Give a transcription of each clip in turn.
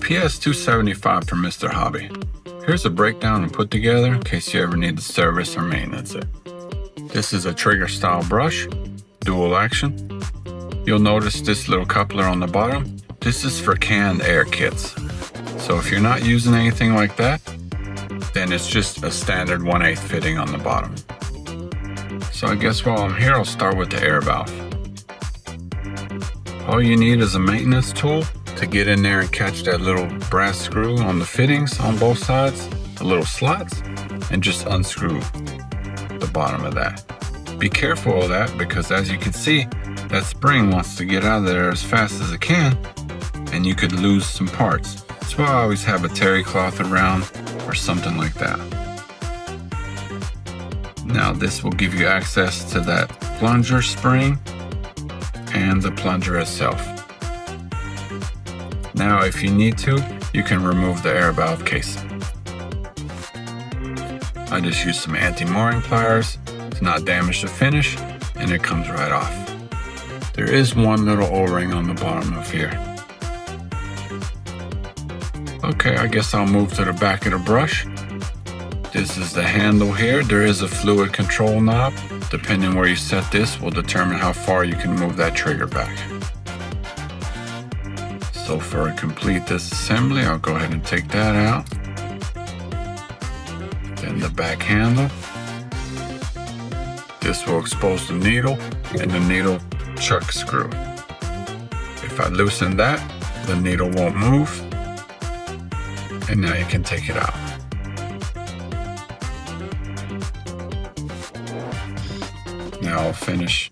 PS275 from Mr. Hobby. Here's a breakdown and put together in case you ever need to service or maintenance it. This is a trigger style brush, dual action. You'll notice this little coupler on the bottom. This is for canned air kits. So if you're not using anything like that, then it's just a standard 1/8 fitting on the bottom. So I guess while I'm here, I'll start with the air valve. All you need is a maintenance tool to get in there and catch that little brass screw on the fittings on both sides, the little slots, and just unscrew the bottom of that. Be careful of that because as you can see, that spring wants to get out of there as fast as it can, and you could lose some parts. That's why I always have a terry cloth around or something like that. Now this will give you access to that plunger spring and the plunger itself. Now if you need to, you can remove the air valve casing. I just use some anti-mooring pliers to not damage the finish, and it comes right off. There is one little O-ring on the bottom of here. Okay, I guess I'll move to the back of the brush. This is the handle here. There is a fluid control knob. Depending where you set this will determine how far you can move that trigger back. So for a complete disassembly, I'll go ahead and take that out. Then the back handle. This will expose the needle and the needle chuck screw. If I loosen that, the needle won't move. And now you can take it out. Now I'll finish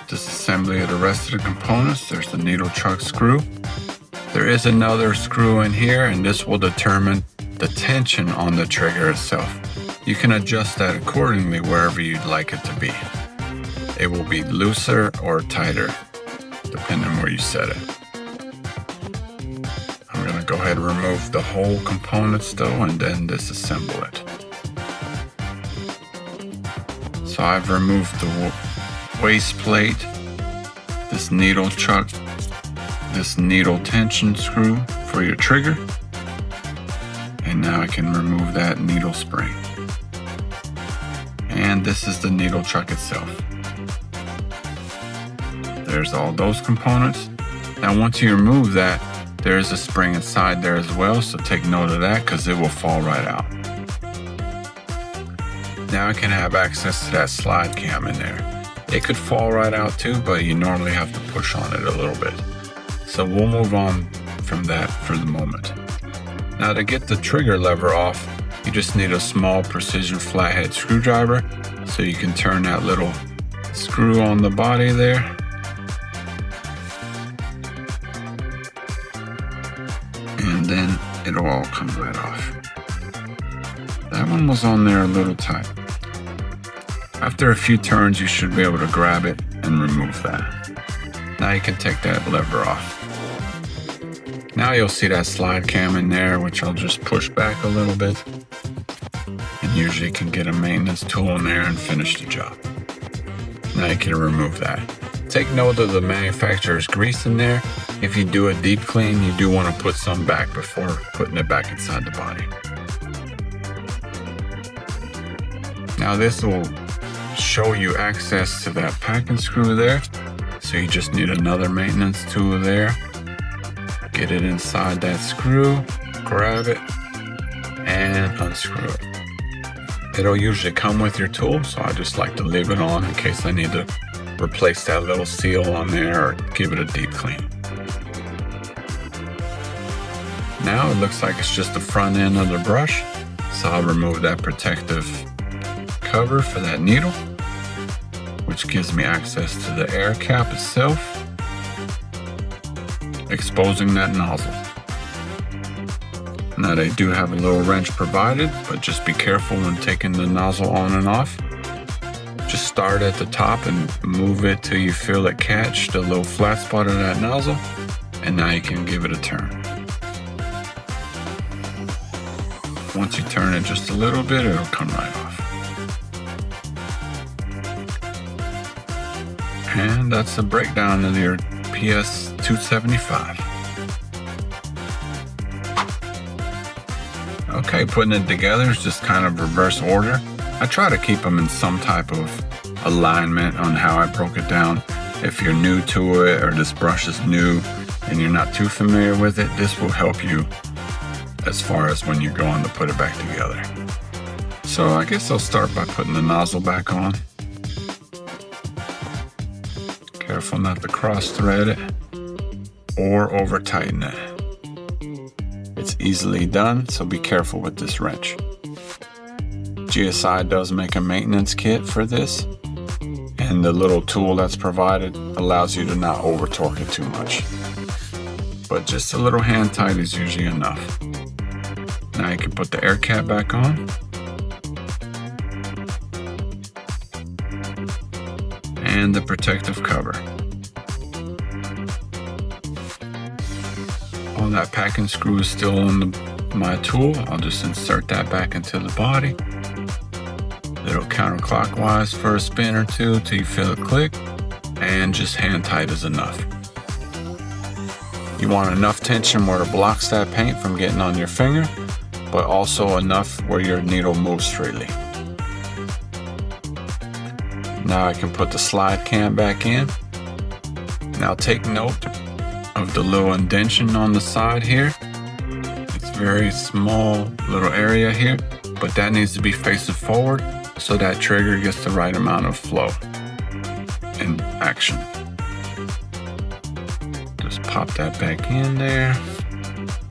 disassembly of the rest of the components. There's the needle chuck screw. There is another screw in here, and this will determine the tension on the trigger itself. You can adjust that accordingly wherever you'd like it to be. It will be looser or tighter, depending where you set it. I'm gonna go ahead and remove the whole components though, and then disassemble it. So I've removed the waist plate, this needle chuck, this needle tension screw for your trigger, and now I can remove that needle spring. And this is the needle chuck itself. There's all those components. Now once you remove that, there is a spring inside there as well, so take note of that because it will fall right out. Now I can have access to that slide cam in there. It could fall right out too, but you normally have to push on it a little bit. So we'll move on from that for the moment. Now to get the trigger lever off, you just need a small precision flathead screwdriver so you can turn that little screw on the body there. And then it'll all come right off. That one was on there a little tight. After a few turns, you should be able to grab it and remove that. Now you can take that lever off. Now you'll see that slide cam in there, which I'll just push back a little bit. And usually you can get a maintenance tool in there and finish the job. Now you can remove that. Take note of the manufacturer's grease in there. If you do a deep clean, you do want to put some back before putting it back inside the body. Now this will show you access to that packing screw there. So you just need another maintenance tool there. Get it inside that screw, grab it, and unscrew it. It'll usually come with your tool, so I just like to leave it on in case I need to replace that little seal on there or give it a deep clean. Now it looks like it's just the front end of the brush, so I'll remove that protective cover for that needle, which gives me access to the air cap itself, exposing that nozzle. Now they do have a little wrench provided, but just be careful when taking the nozzle on and off. Just start at the top and move it till you feel it catch the little flat spot of that nozzle, and now you can give it a turn. Once you turn it just a little bit, it'll come right off. And that's a breakdown of your PS275. Okay, putting it together is just kind of reverse order. I try to keep them in some type of alignment on how I broke it down. If you're new to it or this brush is new and you're not too familiar with it, this will help you as far as when you're going to put it back together. So I guess I'll start by putting the nozzle back on. Careful not to cross thread it or over tighten it. It's easily done, so be careful with this wrench. GSI does make a maintenance kit for this, and the little tool that's provided allows you to not over torque it too much. But just a little hand tight is usually enough. Now you can put the air cap back on. And the protective cover. All that packing screw is still on my tool. I'll just insert that back into the body. Little counterclockwise for a spin or two till you feel it click, and just hand tight is enough. You want enough tension where it blocks that paint from getting on your finger, but also enough where your needle moves freely. Now I can put the slide cam back in. Now take note of the little indentation on the side here. It's very small little area here, but that needs to be facing forward so that trigger gets the right amount of flow and action. Just pop that back in there.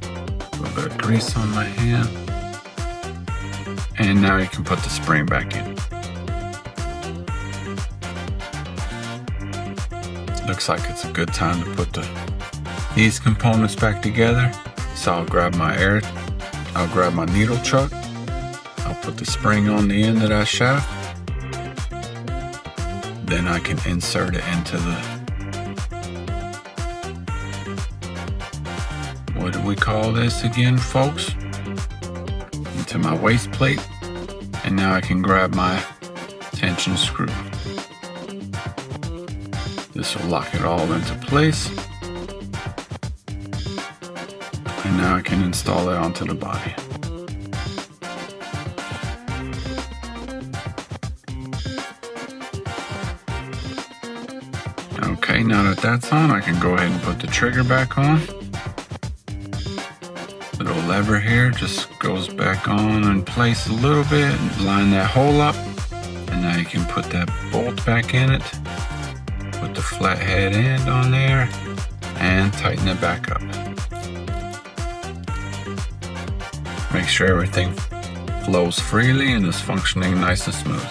A little bit of grease on my hand. And now you can put the spring back in. Looks like it's a good time to put these components back together. So I'll grab my needle chuck. I'll put the spring on the end of that shaft. Then I can insert it into what do we call this again, folks? Into my waist plate. And now I can grab my tension screw. This will lock it all into place. And now I can install it onto the body. Okay, now that that's on, I can go ahead and put the trigger back on. Little lever here just goes back on in place a little bit and line that hole up. And now you can put that bolt back in it. Put the flat head end on there and tighten it back up. Make sure everything flows freely and is functioning nice and smooth.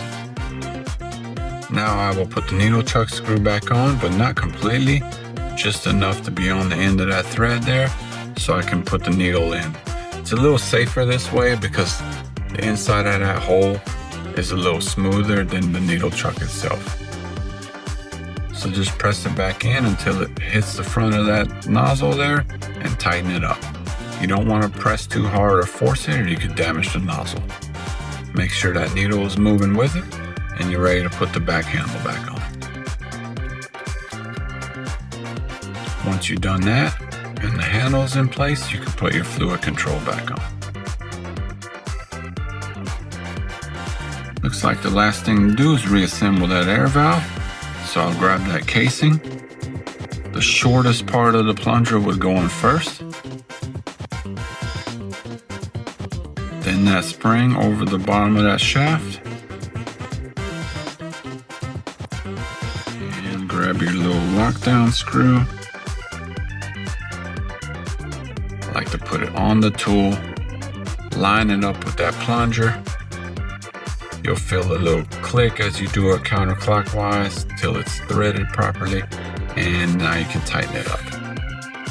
Now I will put the needle chuck screw back on, but not completely, just enough to be on the end of that thread there so I can put the needle in. It's a little safer this way because the inside of that hole is a little smoother than the needle chuck itself. So just press it back in until it hits the front of that nozzle there and tighten it up. You don't want to press too hard or force it or you could damage the nozzle. Make sure that needle is moving with it and you're ready to put the back handle back on. Once you've done that and the handle's in place, you can put your fluid control back on. Looks like the last thing to do is reassemble that air valve. So I'll grab that casing. The shortest part of the plunger would go in first. Then that spring over the bottom of that shaft. And grab your little lockdown screw. I like to put it on the tool, line it up with that plunger. You'll feel a little click as you do it counterclockwise till it's threaded properly, and now you can tighten it up.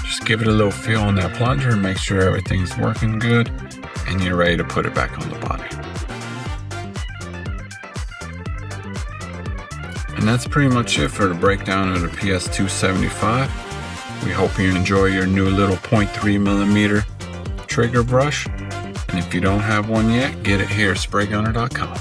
Just give it a little feel on that plunger and make sure everything's working good, and you're ready to put it back on the body. And that's pretty much it for the breakdown of the PS275. We hope you enjoy your new little 0.3mm trigger brush. And if you don't have one yet, get it here at spraygunner.com.